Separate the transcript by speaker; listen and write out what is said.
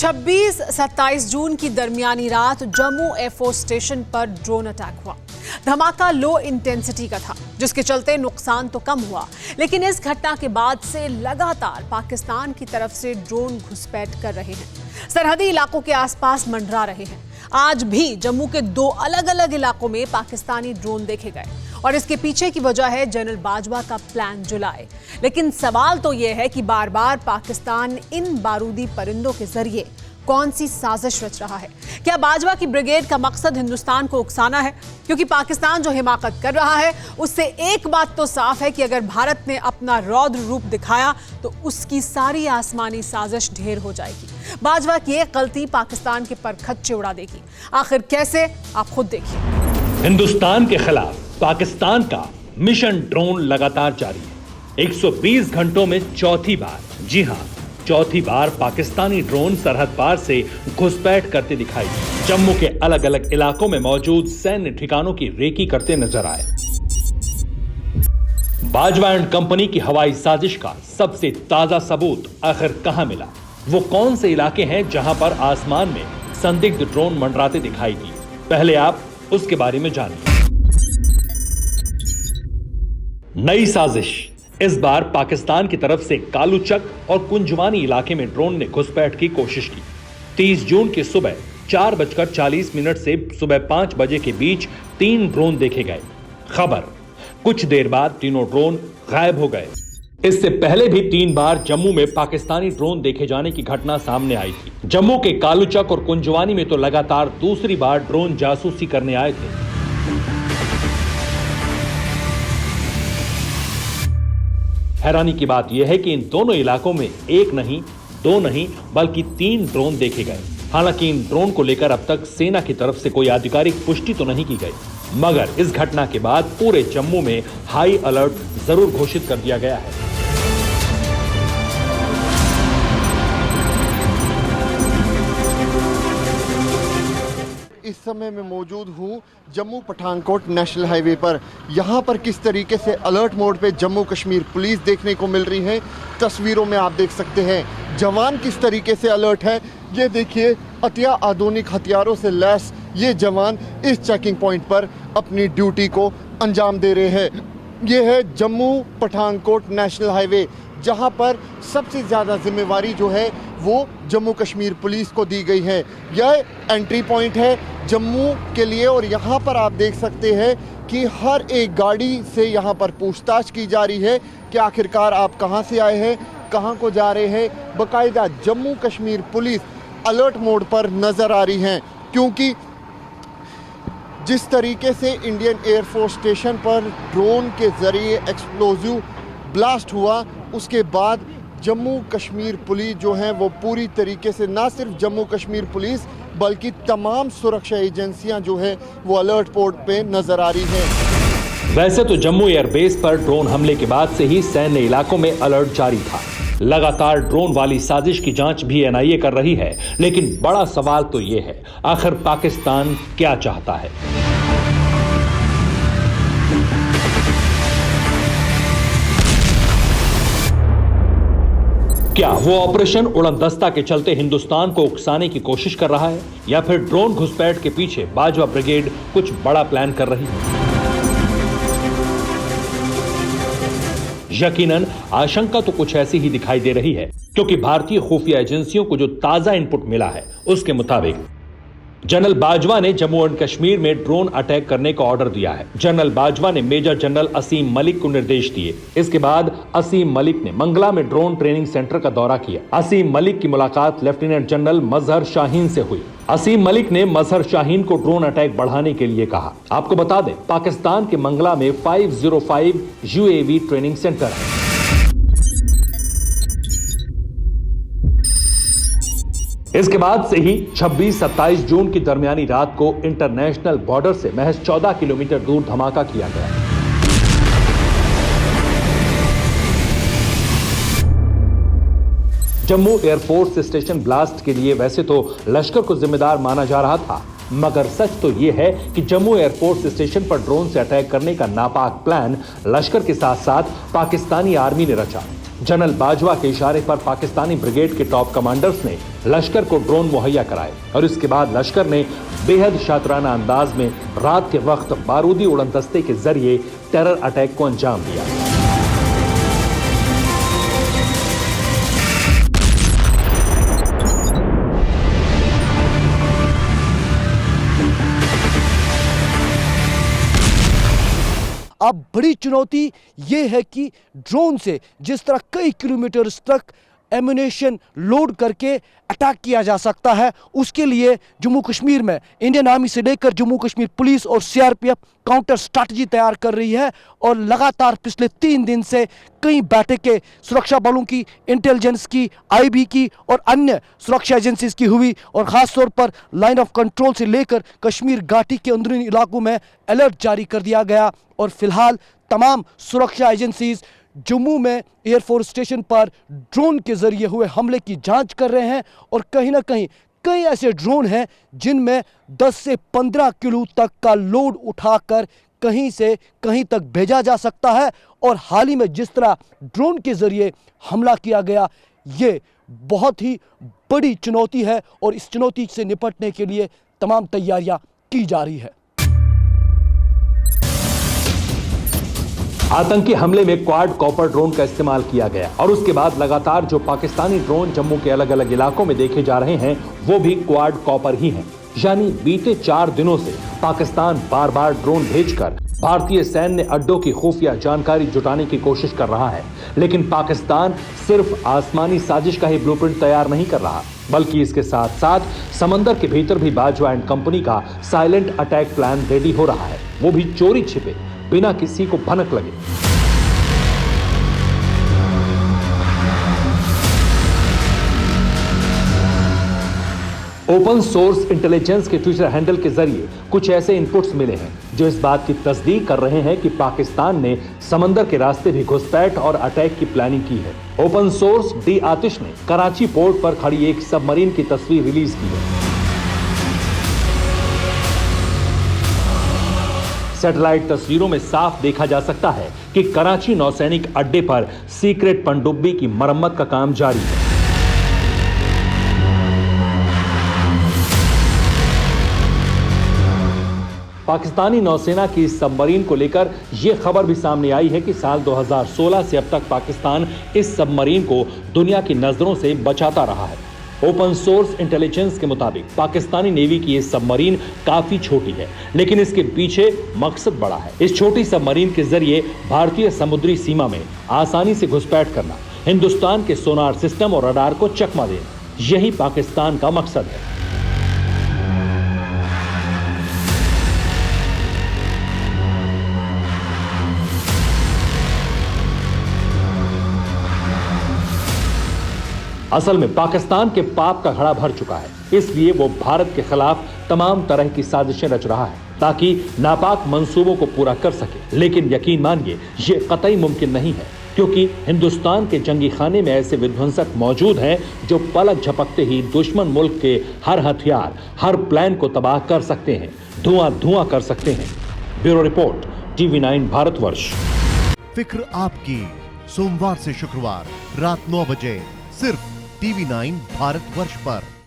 Speaker 1: 26-27 जून की दरमियानी रात Jammu air force station पर ड्रोन अटैक हुआ। धमाका लो इंटेंसिटी का था, जिसके चलते नुकसान तो कम हुआ, लेकिन इस घटना के बाद से लगातार पाकिस्तान की तरफ से ड्रोन घुसपैठ कर रहे हैं, सरहदी इलाकों के आसपास मंडरा रहे हैं। आज भी जम्मू के 2 अलग अलग इलाकों में पाकिस्तानी ड्रोन देखे गए और इसके पीछे की वजह है जनरल बाजवा का प्लान जुलाई। लेकिन सवाल तो यह है कि बार बार पाकिस्तान इन बारूदी परिंदों के जरिए कौन सी साजिश रच रहा है? क्या बाजवा की ब्रिगेड का मकसद हिंदुस्तान को उकसाना है? क्योंकि पाकिस्तान जो हिमाकत कर रहा है उससे एक बात तो साफ है कि अगर भारत ने अपना रौद्र रूप दिखाया तो उसकी सारी आसमानी साजिश ढेर हो जाएगी। बाजवा की एक गलती पाकिस्तान के परखच्चे उड़ा देगी। आखिर कैसे, आप खुद देखिए।
Speaker 2: हिंदुस्तान के खिलाफ पाकिस्तान का मिशन ड्रोन लगातार जारी है। 120 घंटों में चौथी बार, जी हां, चौथी बार पाकिस्तानी ड्रोन सरहद पार से घुसपैठ करते दिखाई दिए। जम्मू के अलग अलग इलाकों में मौजूद सैन्य ठिकानों की रेकी करते नजर आए। बाजवा एंड कंपनी की हवाई साजिश का सबसे ताजा सबूत आखिर कहां मिला? वो कौन से इलाके हैं जहां पर आसमान में संदिग्ध ड्रोन मंडराते दिखाई दिए? पहले आप उसके बारे में जानिए। नई साजिश। इस बार पाकिस्तान की तरफ से कालूचक और कुंजवानी इलाके में ड्रोन ने घुसपैठ की कोशिश की। 30 जून की सुबह 4:40 से सुबह 5 बजे के बीच 3 ड्रोन देखे गए। खबर, कुछ देर बाद तीनों ड्रोन गायब हो गए। इससे पहले भी 3 बार जम्मू में पाकिस्तानी ड्रोन देखे जाने की घटना सामने आई थी। जम्मू के कालूचक और कुंजवानी में तो लगातार दूसरी बार ड्रोन जासूसी करने आए थे। हैरानी की बात यह है कि इन दोनों इलाकों में एक नहीं, 2 नहीं, बल्कि 3 ड्रोन देखे गए। हालांकि इन ड्रोन को लेकर अब तक सेना की तरफ से कोई आधिकारिक पुष्टि तो नहीं की गई, मगर इस घटना के बाद पूरे जम्मू में हाई अलर्ट जरूर घोषित कर दिया गया है।
Speaker 3: इस समय मैं मौजूद हूं जम्मू पठानकोट नेशनल हाईवे पर। यहां पर किस तरीके से अलर्ट मोड पे जम्मू कश्मीर पुलिस देखने को मिल रही है, तस्वीरों में आप देख सकते हैं। जवान किस तरीके से अलर्ट है, ये देखिए, अतिया आधुनिक हथियारों से लैस ये जवान इस चेकिंग पॉइंट पर अपनी ड्यूटी को अंजाम दे रहे हैं। ये है जम्मू पठानकोट नेशनल हाईवे, जहां पर सबसे ज़्यादा जिम्मेवारी जो है वो जम्मू कश्मीर पुलिस को दी गई है। यह एंट्री पॉइंट है जम्मू के लिए और यहाँ पर आप देख सकते हैं कि हर एक गाड़ी से यहाँ पर पूछताछ की जा रही है कि आखिरकार आप कहाँ से आए हैं, कहाँ को जा रहे हैं। बाकायदा Jammu Kashmir police alert mode पर नज़र आ रही है, क्योंकि जिस तरीके से इंडियन एयरफोर्स स्टेशन पर ड्रोन के ज़रिए एक्सप्लोजिव ब्लास्ट हुआ, उसके बाद जम्मू कश्मीर पुलिस जो है वो पूरी तरीके से, ना सिर्फ जम्मू कश्मीर पुलिस बल्कि तमाम सुरक्षा एजेंसियां जो है वो अलर्ट मोड पे नजर आ रही हैं।
Speaker 2: वैसे तो जम्मू एयरबेस पर ड्रोन हमले के बाद से ही सैन्य इलाकों में अलर्ट जारी था। लगातार ड्रोन वाली साजिश की जांच भी एनआईए कर रही है, लेकिन बड़ा सवाल तो ये है, आखिर पाकिस्तान क्या चाहता है? क्या वो ऑपरेशन उड़नदस्ता के चलते हिंदुस्तान को उकसाने की कोशिश कर रहा है, या फिर ड्रोन घुसपैठ के पीछे बाजवा ब्रिगेड कुछ बड़ा प्लान कर रही है? यकीनन आशंका तो कुछ ऐसी ही दिखाई दे रही है, क्योंकि भारतीय खुफिया एजेंसियों को जो ताजा इनपुट मिला है उसके मुताबिक जनरल बाजवा ने जम्मू एंड कश्मीर में ड्रोन अटैक करने का ऑर्डर दिया है। जनरल बाजवा ने मेजर जनरल असीम मलिक को निर्देश दिए। इसके बाद असीम मलिक ने मंगला में ड्रोन ट्रेनिंग सेंटर का दौरा किया। असीम मलिक की मुलाकात लेफ्टिनेंट जनरल मजहर शाहीन से हुई। असीम मलिक ने मजहर शाहीन को ड्रोन अटैक बढ़ाने के लिए कहा। आपको बता दें, पाकिस्तान के मंगला में 505 यूएवी ट्रेनिंग सेंटर है। इसके बाद से ही 26-27 जून की दरमियानी रात को इंटरनेशनल बॉर्डर से महज 14 किलोमीटर दूर धमाका किया गया। जम्मू एयरफोर्स स्टेशन ब्लास्ट के लिए वैसे तो लश्कर को जिम्मेदार माना जा रहा था, मगर सच तो यह है कि जम्मू एयरफोर्स स्टेशन पर ड्रोन से अटैक करने का नापाक प्लान लश्कर के साथ साथ पाकिस्तानी आर्मी ने रचा। जनरल बाजवा के इशारे पर पाकिस्तानी ब्रिगेड के टॉप कमांडर्स ने लश्कर को ड्रोन मुहैया कराए और इसके बाद लश्कर ने बेहद शातिराना अंदाज में रात के वक्त बारूदी उड़नदस्ते के जरिए टेरर अटैक को अंजाम दिया।
Speaker 4: अब बड़ी चुनौती ये है कि ड्रोन से जिस तरह कई किलोमीटर तक एम्यूनेशन लोड करके अटैक किया जा सकता है, उसके लिए जम्मू कश्मीर में इंडियन आर्मी से लेकर जम्मू कश्मीर पुलिस और सीआरपीएफ काउंटर स्ट्रैटेजी तैयार कर रही है और लगातार पिछले 3 दिन से कई बैठकें सुरक्षा बलों की, इंटेलिजेंस की, आईबी की और अन्य सुरक्षा एजेंसीज की हुई और ख़ासतौर पर लाइन ऑफ कंट्रोल से लेकर कश्मीर घाटी के अंदरूनी इलाकों में अलर्ट जारी कर दिया गया और फिलहाल तमाम सुरक्षा एजेंसीज जम्मू में एयरफोर्स स्टेशन पर ड्रोन के जरिए हुए हमले की जांच कर रहे हैं और कहीं ना कहीं कई ऐसे ड्रोन हैं जिनमें 10 से 15 किलो तक का लोड उठाकर कहीं से कहीं तक भेजा जा सकता है। और हाल ही में जिस तरह ड्रोन के जरिए हमला किया गया, ये बहुत ही बड़ी चुनौती है और इस चुनौती से निपटने के लिए तमाम तैयारियां की जा रही है।
Speaker 2: आतंकी हमले में क्वाड कॉपर ड्रोन का इस्तेमाल किया गया और उसके बाद लगातार जो पाकिस्तानी ड्रोन जम्मू के अलग अलग इलाकों में देखे जा रहे हैं वो भी क्वाड कॉपर ही हैं। यानी बीते 4 दिनों से पाकिस्तान बार बार ड्रोन भेजकर भारतीय सैन्य अड्डों की खुफिया जानकारी जुटाने की कोशिश कर रहा है, लेकिन पाकिस्तान सिर्फ आसमानी साजिश का ही ब्लूप्रिंट तैयार नहीं कर रहा, बल्कि इसके साथ साथ समंदर के भीतर भी बाजवा एंड कंपनी का साइलेंट अटैक प्लान रेडी हो रहा है, वो भी चोरी छिपे, बिना किसी को भनक लगे। ओपन सोर्स इंटेलिजेंस के ट्विटर हैंडल के जरिए कुछ ऐसे इनपुट्स मिले हैं जो इस बात की तस्दीक कर रहे हैं कि पाकिस्तान ने समंदर के रास्ते भी घुसपैठ और अटैक की प्लानिंग की है। ओपन सोर्स डी आतिश ने कराची पोर्ट पर खड़ी एक सबमरीन की तस्वीर रिलीज की है। सैटेलाइट तस्वीरों में साफ देखा जा सकता है कि कराची नौसैनिक अड्डे पर सीक्रेट पनडुब्बी की मरम्मत का काम जारी है। पाकिस्तानी नौसेना की इस सबमरीन को लेकर यह खबर भी सामने आई है कि साल 2016 से अब तक पाकिस्तान इस सबमरीन को दुनिया की नजरों से बचाता रहा है। ओपन सोर्स इंटेलिजेंस के मुताबिक पाकिस्तानी नेवी की यह सबमरीन काफी छोटी है, लेकिन इसके पीछे मकसद बड़ा है। इस छोटी सबमरीन के जरिए भारतीय समुद्री सीमा में आसानी से घुसपैठ करना, हिंदुस्तान के सोनार सिस्टम और रडार को चकमा देना, यही पाकिस्तान का मकसद है। असल में पाकिस्तान के पाप का घड़ा भर चुका है, इसलिए वो भारत के खिलाफ तमाम तरह की साजिशें रच रहा है ताकि नापाक मंसूबों को पूरा कर सके। लेकिन यकीन मानिए ये कतई मुमकिन नहीं है, क्योंकि हिंदुस्तान के जंगी खाने में ऐसे विध्वंसक मौजूद हैं जो पलक झपकते ही दुश्मन मुल्क के हर हथियार, हर प्लान को तबाह कर सकते हैं, धुआं धुआं कर सकते हैं। Bureau report, TV9 Bharatvarsh.
Speaker 5: फिक्र आपकी, सोमवार से शुक्रवार रात 9 बजे सिर्फ TV9 भारतवर्ष पर।